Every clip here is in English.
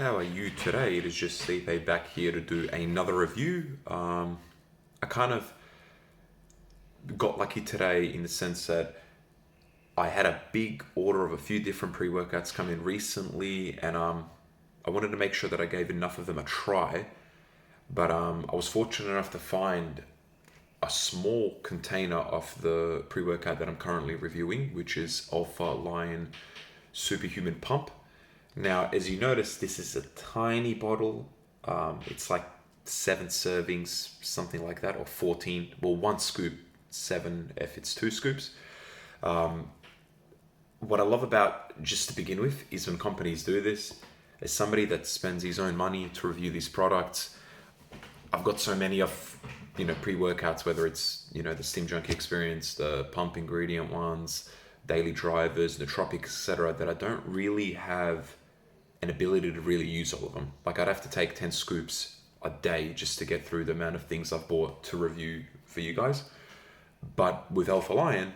How are you today? It is just Stipe back here to do another review. I kind of got lucky today in the sense that I had a big order of a few different pre-workouts come in recently, and I wanted to make sure that I gave enough of them a try. But I was fortunate enough to find a small container of the pre-workout that I'm currently reviewing, which is Alpha Lion Superhuman Pump. Now, as you notice, this is a tiny bottle. It's like 7 servings, something like that, or 14. Well, one scoop, seven if it's 2 scoops. What I love about, just to begin with, is when companies do this, as somebody that spends his own money to review these products, I've got so many of, pre-workouts, whether it's, the Steam Junkie Experience, the pump ingredient ones, daily drivers, nootropics, etc., that I don't really have an ability to really use all of them. Like, I'd have to take 10 scoops a day just to get through the amount of things I've bought to review for you guys. But with Alpha Lion,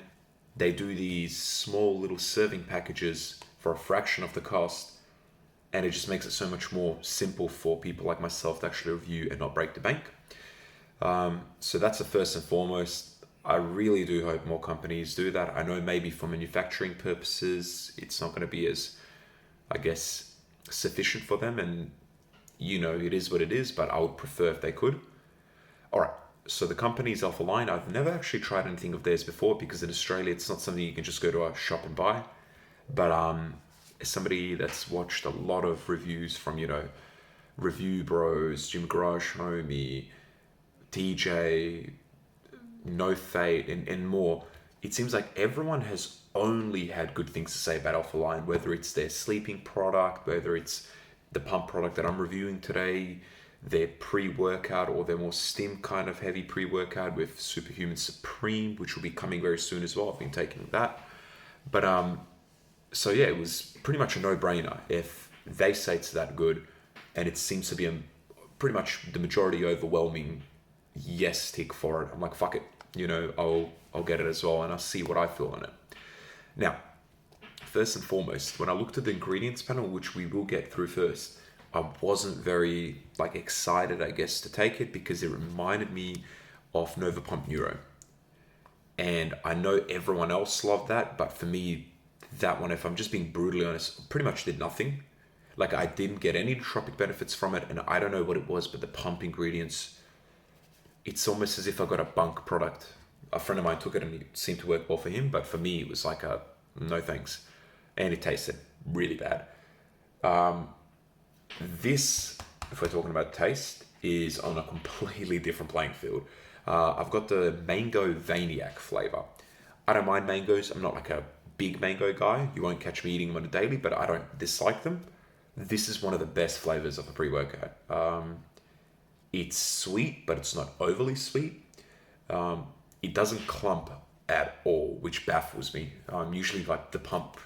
they do these small little serving packages for a fraction of the cost, and it just makes it so much more simple for people like myself to actually review and not break the bank. So that's the first and foremost. I really do hope more companies do that. I know maybe for manufacturing purposes, it's not going to be as, I guess, sufficient for them, and it is what it is, but I would prefer if they could. All right, so the company's Alpha Line. I've never actually tried anything of theirs before because in Australia it's not something you can just go to a shop and buy. But as somebody that's watched a lot of reviews from Review Bros, Jim Garage, Naomi, TJ, No Fate, and more, it seems like everyone has only had good things to say about Alpha Line, whether it's their sleeping product, whether it's the pump product that I'm reviewing today, their pre-workout or their more stim kind of heavy pre-workout with Superhuman Supreme, which will be coming very soon as well. I've been taking that. But so yeah, it was pretty much a no-brainer. If they say it's that good, and it seems to be pretty much the majority overwhelming yes tick for it, I'm like, fuck it, I'll get it as well, and I'll see what I feel on it. Now, first and foremost, when I looked at the ingredients panel, which we will get through first, I wasn't very excited, I guess, to take it because it reminded me of Nova Pump Neuro. And I know everyone else loved that, but for me, that one, if I'm just being brutally honest, pretty much did nothing. Like, I didn't get any nootropic benefits from it, and I don't know what it was, but the pump ingredients, it's almost as if I got a bunk product. A friend of mine took it and it seemed to work well for him, but for me, it was like a no thanks. And it tasted really bad. This, if we're talking about taste, is on a completely different playing field. I've got the Mango Vaniac flavor. I don't mind mangoes. I'm not like a big mango guy. You won't catch me eating them on a daily, but I don't dislike them. This is one of the best flavors of a pre-workout. It's sweet, but it's not overly sweet. It doesn't clump at all, which baffles me. Usually like the pump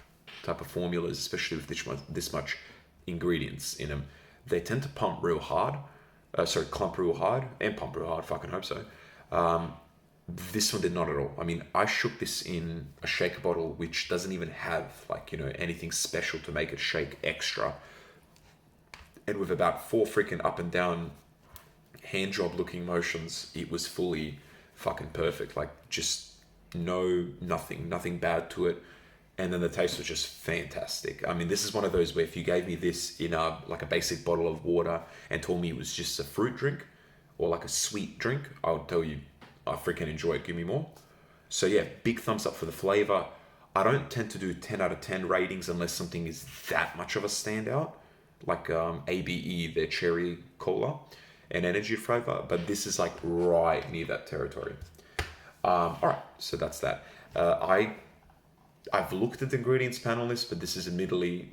type of formulas, especially with this much ingredients in them, they tend to clump real hard, and pump real hard, fucking hope so. This one did not at all. I mean, I shook this in a shaker bottle, which doesn't even have anything special to make it shake extra. And with about 4 freaking up and down hand job looking motions, it was fully fucking perfect. Like, just nothing bad to it. And then the taste was just fantastic. I mean, this is one of those where if you gave me this in a basic bottle of water and told me it was just a fruit drink or like a sweet drink, I would tell you I freaking enjoy it. Give me more. So yeah, big thumbs up for the flavor. I don't tend to do 10 out of 10 ratings unless something is that much of a standout, like ABE, their cherry cola and energy flavor, but this is like right near that territory. All right, so that's that. I've looked at the ingredients panel list, but this is admittedly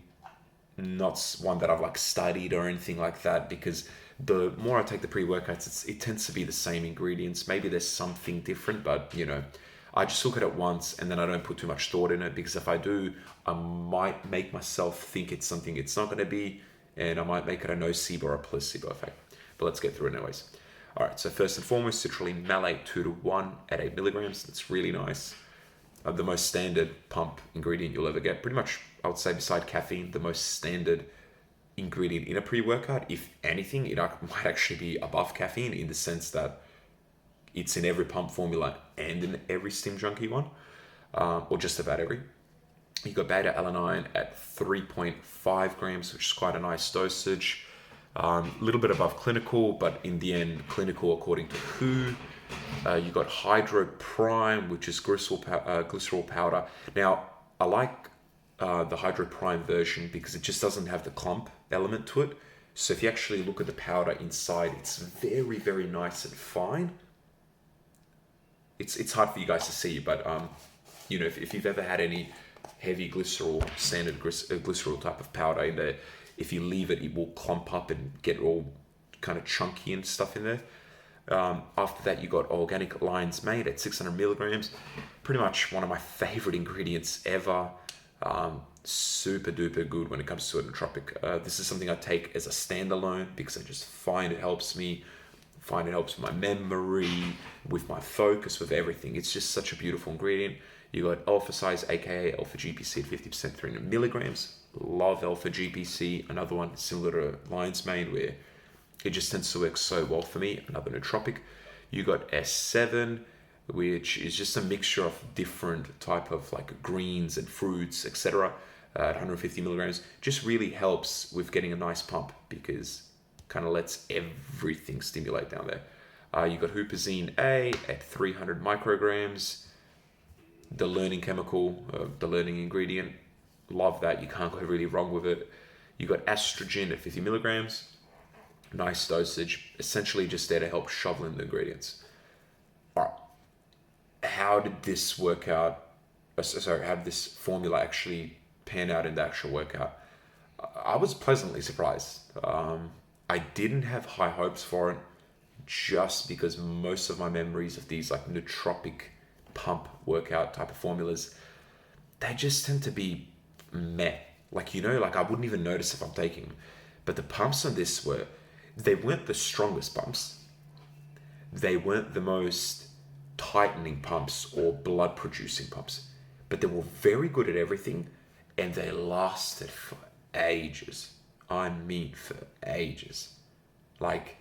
not one that I've studied or anything like that, because the more I take the pre-workouts, it tends to be the same ingredients. Maybe there's something different, but I just look at it once and then I don't put too much thought in it, because if I do, I might make myself think it's something it's not going to be, and I might make it a nocebo or a placebo effect. But let's get through it anyways. All right, so first and foremost, citrulline malate 2:1 at 8 milligrams. That's really nice. The most standard pump ingredient you'll ever get. Pretty much, I would say, beside caffeine, the most standard ingredient in a pre-workout. If anything, it might actually be above caffeine in the sense that it's in every pump formula and in every Stim Junkie one, or just about every. You got beta alanine at 3.5 grams, which is quite a nice dosage. A little bit above clinical, but in the end, clinical according to WHO. You got Hydro Prime, which is glycerol powder. Now, I like the Hydro Prime version because it just doesn't have the clump element to it. So if you actually look at the powder inside, it's very, very nice and fine. It's hard for you guys to see, but you know, if you've ever had any heavy glycerol, standard glycerol type of powder in there, if you leave it, it will clump up and get all kind of chunky and stuff in there. After that, you got organic lion's mane at 600 milligrams. Pretty much one of my favorite ingredients ever. Super duper good when it comes to a nootropic. This is something I take as a standalone because I just find it helps me. Find it helps with my memory, with my focus, with everything. It's just such a beautiful ingredient. You got alpha size, aka alpha GPC at 50%, 300 milligrams. Love alpha GPC. Another one similar to lion's mane where it just tends to work so well for me. Another nootropic. You got S7, which is just a mixture of different type of like greens and fruits, etc. At 150 milligrams. Just really helps with getting a nice pump because kind of lets everything stimulate down there. You got huperzine A at 300 micrograms. The learning chemical, the learning ingredient. Love that. You can't go really wrong with it. You got estrogen at 50 milligrams. Nice dosage. Essentially just there to help shovel in the ingredients. All right. How did this work out? Sorry, how did this formula actually pan out in the actual workout? I was pleasantly surprised. I didn't have high hopes for it just because most of my memories of these like nootropic pump workout type of formulas, they just tend to be meh. Like, you know, like I wouldn't even notice if I'm taking them. But the pumps on this they weren't the strongest pumps. They weren't the most tightening pumps or blood producing pumps, but they were very good at everything and they lasted for ages. I mean, for ages. Like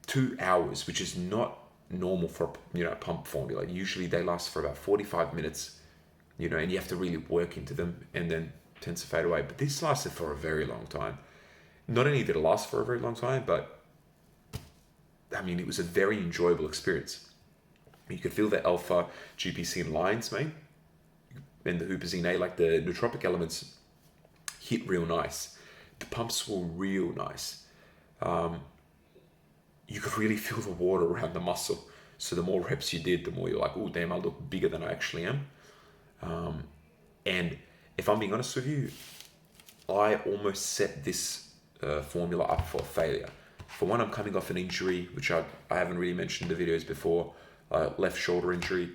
2 hours, which is not normal for, you know, a pump formula. Usually they last for about 45 minutes, you know, and you have to really work into them and then tends to fade away. But this lasted for a very long time. Not only did it last for a very long time, but I mean, it was a very enjoyable experience. You could feel the alpha GPC and lion's mane and the huperzine A, like the nootropic elements hit real nice. The pumps were real nice. You could really feel the water around the muscle. So the more reps you did, the more you're like, oh, damn, I look bigger than I actually am. And if I'm being honest with you, I almost set this formula up for failure. For one, I'm coming off an injury, which I haven't really mentioned in the videos before, left shoulder injury.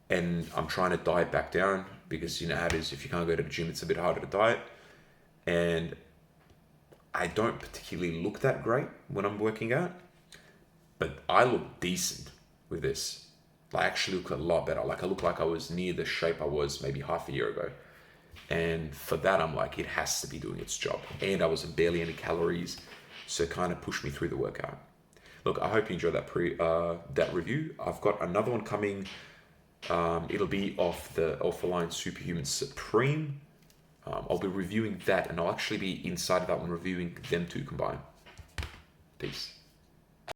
And I'm trying to diet back down because you know how it is, if you can't go to the gym, it's a bit harder to diet. And I don't particularly look that great when I'm working out, but I look decent with this. I actually look a lot better. Like I look like I was near the shape I was maybe half a year ago. And for that, I'm like, it has to be doing its job. And I was barely any calories, so it kind of pushed me through the workout. Look, I hope you enjoyed that review. I've got another one coming. It'll be of the Alpha Line Superhuman Supreme. I'll be reviewing that, and I'll actually be inside of that one reviewing them two combined. Peace.